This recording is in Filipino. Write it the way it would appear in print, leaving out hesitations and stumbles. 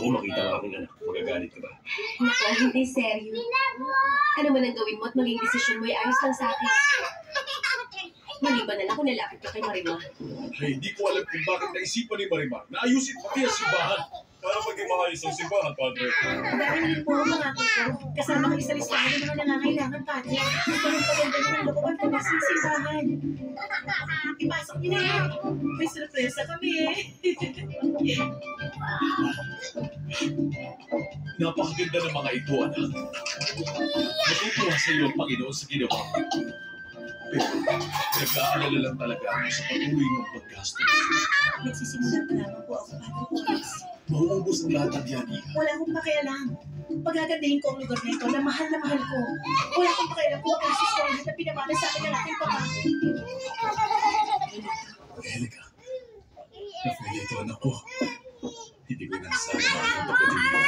ko makita ang aking anak. Magagalit ka ba? Naku, hindi seryo. Ano man ang gawin mo at maging desisyon mo ay ayos lang sa akin. Maliban na lang kung nalapit ka kay Marimar. Ay, hindi ko alam kung bakit naisipan ni Marimar na ayusin pati ang simbahan para maging maayos ang simbahan, Padre. Dahil hindi po ang mga ko, kasama kayo sa listahan ng mga nangangailangan, Padre. Gusto nang paganda ng looban ko na sa simbahan. Ipasok niyo na yan. May sorpresa kami eh. Napakaganda ng mga ito, anak. Natutuwa sa iyo ang Panginoon sa ginawa mo. Pero nag-aalala lang talaga ako sa patuloy mong paggastos. Nagsisimula pa lamang po ako, Padre Boris. Mauubos ang lahat ng yan, Iha. Wala akong pakialam. Pagagandahin ko ang lugar na ito na mahal ko. Wala akong pakialam kung kasis ko lahat na pinamana sa akin ng aking pangako. Angelica, Rafael, ito anak ko. Hindi ko inasabi na ang pagdating mo.